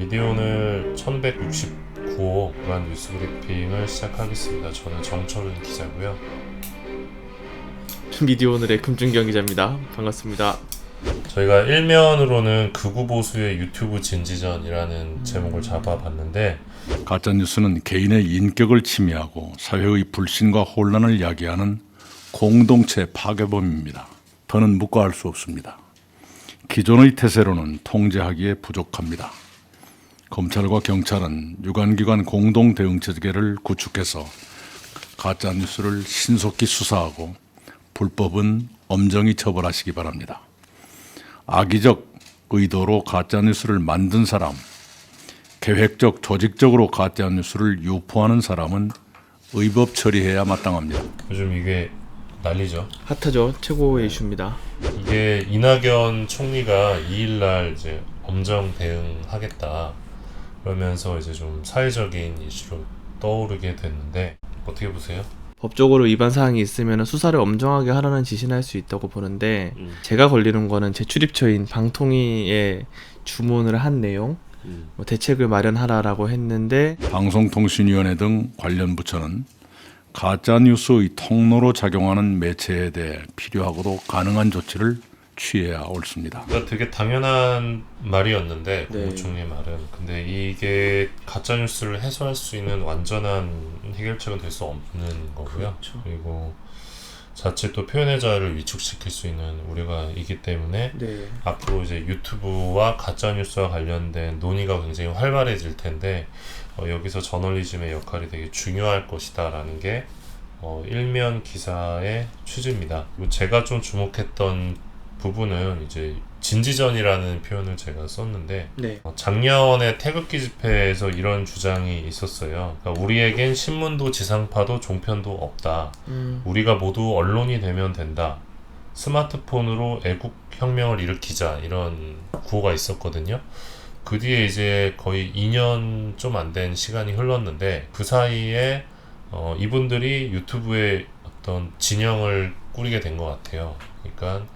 미디어오늘 1169호 주간 뉴스 브리핑을 시작하겠습니다. 저는 정철은 기자고요. 미디어오늘의 금준경 기자입니다. 반갑습니다. 저희가 일면으로는 극우 보수의 유튜브 진지전이라는 제목을 잡아봤는데, 가짜뉴스는 개인의 인격을 침해하고 사회의 불신과 혼란을 야기하는 공동체 파괴범입니다. 더는 묵과할 수 없습니다. 기존의 태세로는 통제하기에 부족합니다. 검찰과 경찰은 유관기관 공동대응체계를 구축해서 가짜뉴스를 신속히 수사하고 불법은 엄정히 처벌하시기 바랍니다. 악의적 의도로 가짜뉴스를 만든 사람, 계획적, 조직적으로 가짜뉴스를 유포하는 사람은 의법 처리해야 마땅합니다. 요즘 이게 난리죠. 핫하죠. 최고의 이슈입니다. 이게 이낙연 총리가 2일날 이제 엄정 대응하겠다 그러면서 이제 좀 사회적인 이슈로 떠오르게 됐는데, 어떻게 보세요? 법적으로 위반 사항이 있으면 수사를 엄정하게 하라는 지시는 할 수 있다고 보는데 제가 걸리는 거는 제 출입처인 방통위에 주문을 한 내용, 대책을 마련하라라고 했는데 방송통신위원회 등 관련 부처는 가짜뉴스의 통로로 작용하는 매체에 대해 필요하고도 가능한 조치를 취해야 옳습니다. 그러니까 되게 당연한 말이었는데, 네. 국무총리의 말은. 근데 이게 가짜뉴스를 해소할 수 있는 완전한 해결책은 될 수 없는 거고요. 그렇죠. 그리고 자칫 또 표현의 자유를 위축시킬 수 있는 우려가 있기 때문에 네. 앞으로 이제 유튜브와 가짜뉴스와 관련된 논의가 굉장히 활발해질 텐데, 여기서 저널리즘의 역할이 되게 중요할 것이다라는 게 일면 기사의 취지입니다. 그리고 제가 좀 주목했던 부분은 이제 진지전이라는 표현을 제가 썼는데, 네. 작년에 태극기 집회에서 이런 주장이 있었어요. 그러니까 우리에겐 신문도 지상파도 종편도 없다. 우리가 모두 언론이 되면 된다. 스마트폰으로 애국혁명을 일으키자, 이런 구호가 있었거든요. 그 뒤에 이제 거의 2년 좀 안 된 시간이 흘렀는데, 그 사이에 이분들이 유튜브에 어떤 진영을 꾸리게 된 것 같아요. 그러니까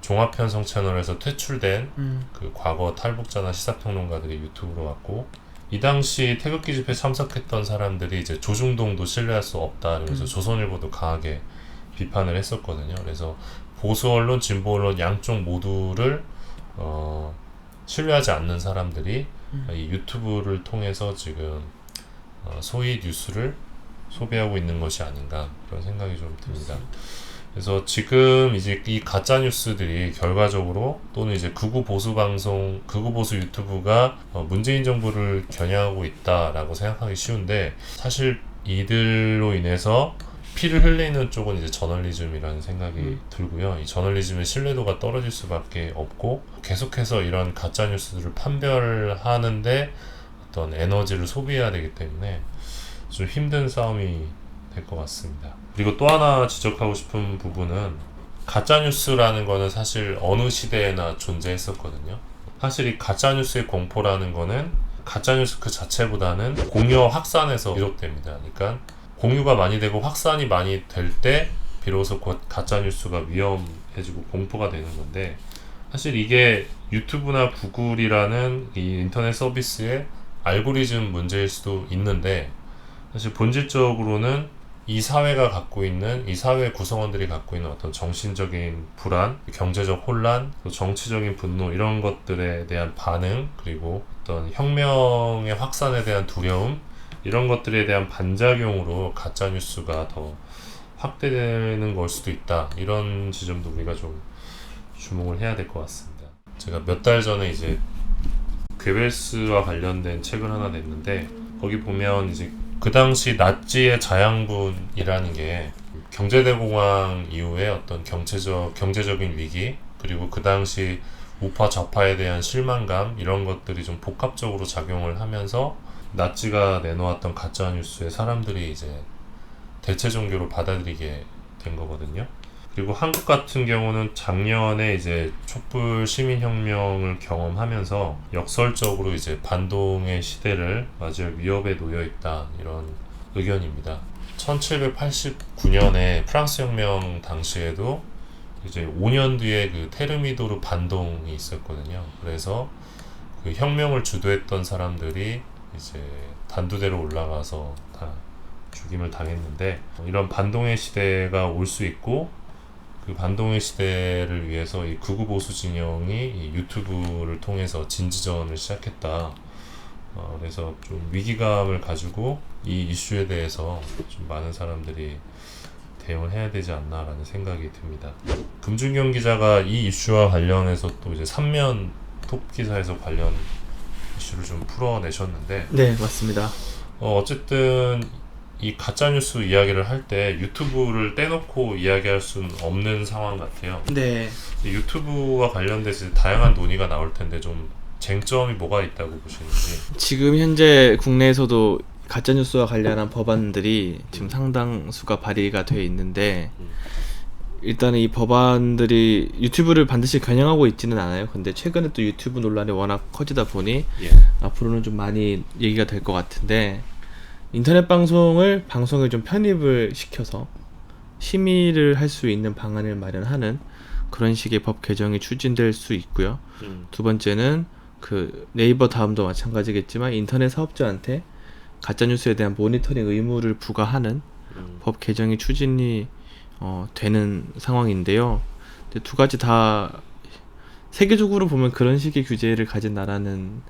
종합편성 채널에서 퇴출된 그 과거 탈북자나 시사평론가들이 유튜브로 왔고, 이 당시 태극기 집회 참석했던 사람들이 이제 조중동도 신뢰할 수 없다 이러면서 조선일보도 강하게 비판을 했었거든요. 그래서 보수 언론, 진보 언론 양쪽 모두를 신뢰하지 않는 사람들이 이 유튜브를 통해서 지금 소위 뉴스를 소비하고 있는 것이 아닌가, 그런 생각이 좀 듭니다. 그래서 지금 이제 이 가짜 뉴스들이 결과적으로, 또는 이제 극우 보수 방송, 극우 보수 유튜브가 문재인 정부를 겨냥하고 있다라고 생각하기 쉬운데, 사실 이들로 인해서 피를 흘리는 쪽은 이제 저널리즘이라는 생각이 들고요. 이 저널리즘의 신뢰도가 떨어질 수밖에 없고, 계속해서 이런 가짜 뉴스들을 판별하는데 어떤 에너지를 소비해야 되기 때문에 좀 힘든 싸움이 될 것 같습니다. 그리고 또 하나 지적하고 싶은 부분은, 가짜뉴스라는 거는 사실 어느 시대에나 존재했었거든요. 사실 이 가짜뉴스의 공포라는 거는 가짜뉴스 그 자체보다는 공유와 확산에서 비롯됩니다. 그러니까 공유가 많이 되고 확산이 많이 될 때 비로소 곧 가짜뉴스가 위험해지고 공포가 되는 건데, 사실 이게 유튜브나 구글이라는 이 인터넷 서비스의 알고리즘 문제일 수도 있는데, 사실 본질적으로는 이 사회가 갖고 있는, 이 사회 구성원들이 갖고 있는 어떤 정신적인 불안, 경제적 혼란, 또 정치적인 분노, 이런 것들에 대한 반응, 그리고 어떤 혁명의 확산에 대한 두려움, 이런 것들에 대한 반작용으로 가짜뉴스가 더 확대되는 걸 수도 있다. 이런 지점도 우리가 좀 주목을 해야 될 것 같습니다. 제가 몇 달 전에 이제 괴벨스와 관련된 책을 하나 냈는데, 거기 보면 이제 그 당시 나치의 자양분이라는 게 경제대공황 이후에 어떤 경제적인 위기, 그리고 그 당시 우파 좌파에 대한 실망감, 이런 것들이 좀 복합적으로 작용을 하면서 나치가 내놓았던 가짜뉴스에 사람들이 이제 대체 종교로 받아들이게 된 거거든요. 그리고 한국 같은 경우는 작년에 이제 촛불 시민혁명을 경험하면서 역설적으로 이제 반동의 시대를 맞이할 위협에 놓여 있다, 이런 의견입니다. 1789년에 프랑스 혁명 당시에도 이제 5년 뒤에 그 테르미도르 반동이 있었거든요. 그래서 그 혁명을 주도했던 사람들이 이제 단두대로 올라가서 다 죽임을 당했는데, 이런 반동의 시대가 올 수 있고, 그 반동의 시대를 위해서 이 극우 보수 진영이 이 유튜브를 통해서 진지전을 시작했다. 그래서 좀 위기감을 가지고 이 이슈에 대해서 좀 많은 사람들이 대응을 해야 되지 않나라는 생각이 듭니다. 금준경 기자가 이 이슈와 관련해서 또 이제 3면 톱 기사에서 관련 이슈를 좀 풀어내셨는데, 네, 맞습니다. 어쨌든 이 가짜뉴스 이야기를 할 때 유튜브를 떼놓고 이야기할 수는 없는 상황 같아요. 네. 유튜브와 관련돼서 다양한 논의가 나올 텐데 좀 쟁점이 뭐가 있다고 보시는지. 지금 현재 국내에서도 가짜뉴스와 관련한 법안들이 지금 상당수가 발의가 돼 있는데, 일단은 이 법안들이 유튜브를 반드시 겨냥하고 있지는 않아요. 근데 최근에 또 유튜브 논란이 워낙 커지다 보니 예. 앞으로는 좀 많이 얘기가 될 것 같은데, 인터넷 방송을 방송에 좀 편입을 시켜서 심의를 할 수 있는 방안을 마련하는 그런 식의 법 개정이 추진될 수 있고요. 두 번째는 그 네이버 다음도 마찬가지겠지만 인터넷 사업자한테 가짜뉴스에 대한 모니터링 의무를 부과하는 법 개정이 추진이 되는 상황인데요. 근데 두 가지 다 세계적으로 보면 그런 식의 규제를 가진 나라는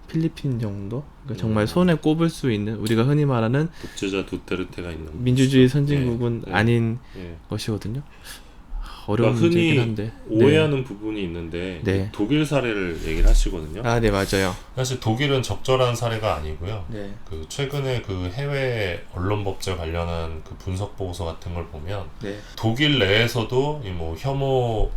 필리핀 정도? 그러니까 정말 손에 꼽을 수 있는, 우리가 흔히 말하는 독재자 두테르테가 있는 민주주의 선진국은 예, 예, 아닌 예. 것이거든요. 어려운 그러니까 흔히 문제긴 한데. 오해하는 부분이 있는데 네. 독일 사례를 얘기를 하시거든요. 아, 네, 맞아요. 사실 독일은 적절한 사례가 아니고요. 네. 그 최근에 그 해외 언론 법제 관련한 그 분석 보고서 같은 걸 보면 네. 독일 내에서도 이 뭐 혐오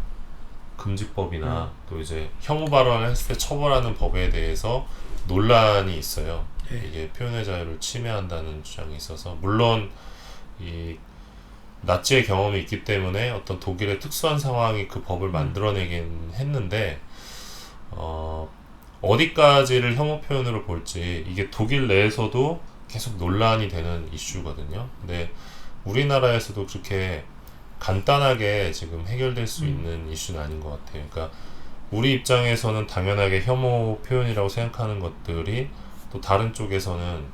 금지법이나 또 이제 혐오 발언을 했을 때 처벌하는 법에 대해서 논란이 있어요. 네. 이게 표현의 자유를 침해한다는 주장이 있어서, 물론 이 나치의 경험이 있기 때문에 어떤 독일의 특수한 상황이 그 법을 만들어내긴 했는데, 어디까지를 혐오 표현으로 볼지 이게 독일 내에서도 계속 논란이 되는 이슈거든요. 근데 우리나라에서도 그렇게 간단하게 지금 해결될 수 있는 이슈는 아닌 것 같아요. 그러니까 우리 입장에서는 당연하게 혐오 표현이라고 생각하는 것들이 또 다른 쪽에서는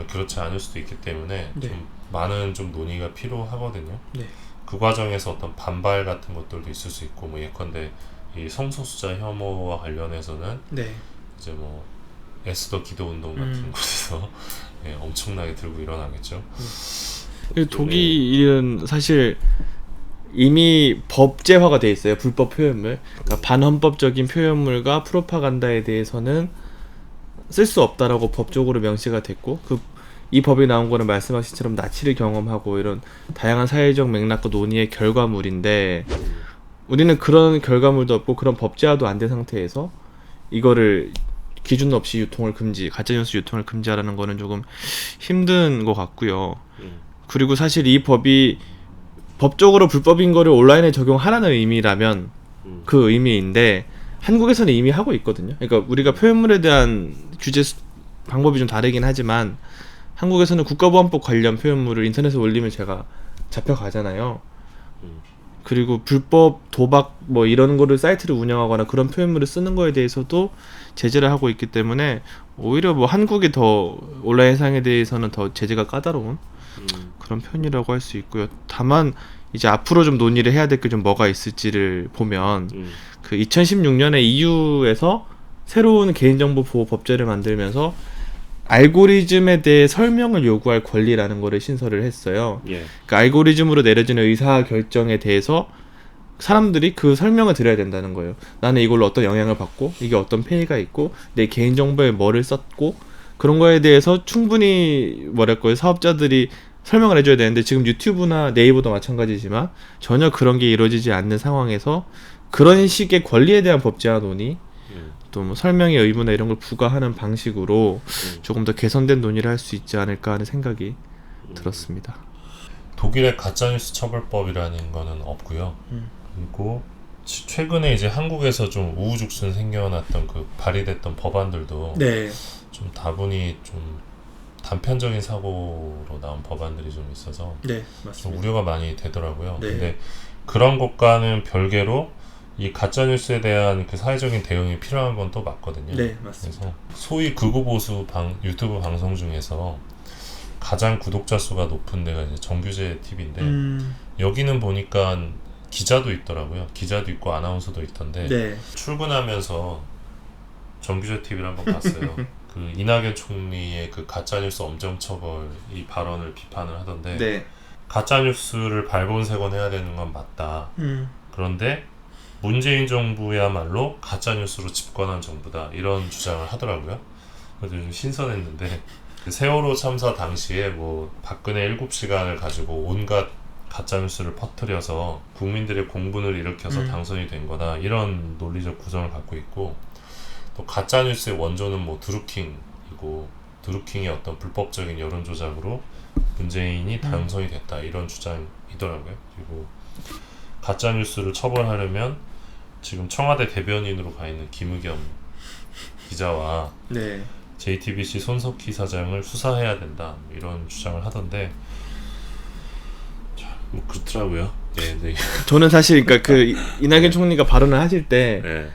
그렇지 않을 수도 있기 때문에 네. 좀 많은 좀 논의가 필요하거든요. 네. 그 과정에서 어떤 반발 같은 것들도 있을 수 있고, 뭐 예컨대 이 성소수자 혐오와 관련해서는 네. 이제 뭐 에스더 기도 운동 같은 곳에서 예, 엄청나게 들고 일어나겠죠. 독일은 사실 이미 법제화가 돼 있어요. 불법 표현물. 그러니까 반헌법적인 표현물과 프로파간다에 대해서는 쓸 수 없다라고 법적으로 명시가 됐고, 이 법이 나온 거는 말씀하신 것처럼 나치를 경험하고 이런 다양한 사회적 맥락과 논의의 결과물인데, 우리는 그런 결과물도 없고 그런 법제화도 안 된 상태에서 이거를 기준 없이 유통을 금지, 가짜뉴스 유통을 금지하라는 거는 조금 힘든 것 같고요. 그리고 사실 이 법이 법적으로 불법인 거를 온라인에 적용하라는 의미라면 그 의미인데, 한국에서는 이미 하고 있거든요. 그러니까 우리가 표현물에 대한 규제 방법이 좀 다르긴 하지만 한국에서는 국가보안법 관련 표현물을 인터넷에 올리면 제가 잡혀가잖아요. 그리고 불법 도박 뭐 이런 거를 사이트를 운영하거나 그런 표현물을 쓰는 거에 대해서도 제재를 하고 있기 때문에 오히려 뭐 한국이 더 온라인 상에 대해서는 더 제재가 까다로운 그런 편이라고 할 수 있고요. 다만 이제 앞으로 좀 논의를 해야 될 게 좀 뭐가 있을지를 보면 그 2016년에 EU에서 새로운 개인정보 보호 법제를 만들면서 알고리즘에 대해 설명을 요구할 권리라는 거를 신설을 했어요. 예. 그 알고리즘으로 내려지는 의사 결정에 대해서 사람들이 그 설명을 드려야 된다는 거예요. 나는 이걸로 어떤 영향을 받고 이게 어떤 폐해가 있고 내 개인정보에 뭐를 썼고 그런 거에 대해서 충분히 뭐랄까요, 사업자들이 설명을 해줘야 되는데, 지금 유튜브나 네이버도 마찬가지지만 전혀 그런 게 이루어지지 않는 상황에서 그런 식의 권리에 대한 법제화 논의, 또 뭐 설명의 의무나 이런 걸 부과하는 방식으로 조금 더 개선된 논의를 할 수 있지 않을까 하는 생각이 들었습니다. 독일의 가짜뉴스 처벌법이라는 거는 없고요. 그리고 최근에 이제 한국에서 좀 우후죽순 생겨났던 그 발의됐던 법안들도 네. 좀 다분히 좀 단편적인 사고로 나온 법안들이 좀 있어서 네, 좀 우려가 많이 되더라고요. 네. 근데 그런 것과는 별개로 이 가짜 뉴스에 대한 그 사회적인 대응이 필요한 건 또 맞거든요. 네, 맞습니다. 그래서 소위 극우 보수 유튜브 방송 중에서 가장 구독자 수가 높은 데가 이제 정규제 TV인데 여기는 보니까 기자도 있더라고요. 기자도 있고 아나운서도 있던데 네. 출근하면서 정규제 TV를 한번 봤어요. 그 이낙연 총리의 그 가짜뉴스 엄정처벌 이 발언을 비판을 하던데 네. 가짜뉴스를 발본색원해야 되는 건 맞다. 그런데 문재인 정부야말로 가짜뉴스로 집권한 정부다. 이런 주장을 하더라고요. 그래서 좀 신선했는데 그 세월호 참사 당시에 뭐 박근혜 7시간을 가지고 온갖 가짜뉴스를 퍼뜨려서 국민들의 공분을 일으켜서 당선이 된 거다. 이런 논리적 구성을 갖고 있고 또 가짜뉴스의 원조는 뭐 드루킹이고 드루킹의 어떤 불법적인 여론조작으로 문재인이 당선이 됐다. 이런 주장이더라고요. 그리고 가짜뉴스를 처벌하려면 지금 청와대 대변인으로 가 있는 김의겸 기자와 네. JTBC 손석희 사장을 수사해야 된다. 이런 주장을 하던데 뭐 그렇더라고요. 네. 저는 사실 그러니까 그 이낙연 총리가 발언을 하실 때 네.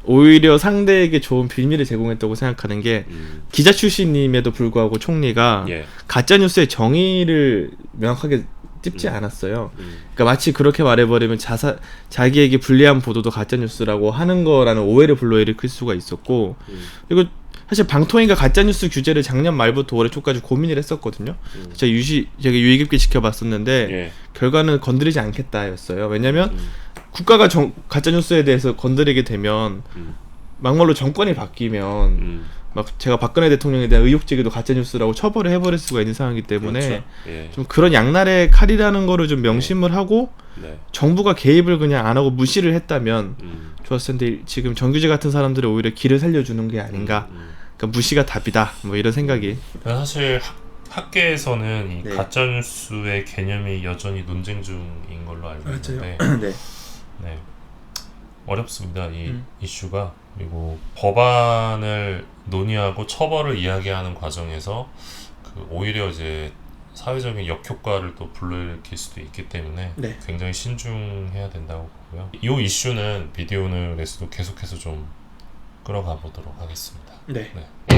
오히려 상대에게 좋은 빌미를 제공했다고 생각하는 게 기자 출신임에도 불구하고 총리가 예. 가짜 뉴스의 정의를 명확하게 찝지 않았어요. 그러니까 마치 그렇게 말해버리면 자기에게 불리한 보도도 가짜 뉴스라고 하는 거라는 오해를 불러일으킬 수가 있었고 그리고 사실 방통위가 가짜 뉴스 규제를 작년 말부터 올해 초까지 고민을 했었거든요. 제가 유의 깊게 지켜봤었는데 예. 결과는 건드리지 않겠다였어요. 왜냐면 국가가 가짜 뉴스에 대해서 건드리게 되면 막말로 정권이 바뀌면 막 제가 박근혜 대통령에 대한 의혹 제기도 가짜 뉴스라고 처벌을 해버릴 수가 있는 상황이기 때문에 그렇죠. 예. 좀 그런 양날의 칼이라는 거를 좀 명심을 하고 네. 정부가 개입을 그냥 안 하고 무시를 했다면 좋았을 텐데 지금 정규제 같은 사람들이 오히려 길을 살려주는 게 아닌가. 그러니까 무시가 답이다. 뭐 이런 생각이. 사실 학계에서는 이 네. 가짜뉴스의 개념이 여전히 논쟁 중인 걸로 알고 있는데 네. 네. 어렵습니다. 이 이슈가. 그리고 법안을 논의하고 처벌을 이야기하는 과정에서 그 오히려 이제 사회적인 역효과를 또 불러일으킬 수도 있기 때문에 네. 굉장히 신중해야 된다고 보고요. 이 이슈는 비디오 오늘에서도 계속해서 좀 끌어가 보도록 하겠습니다. 네. 네.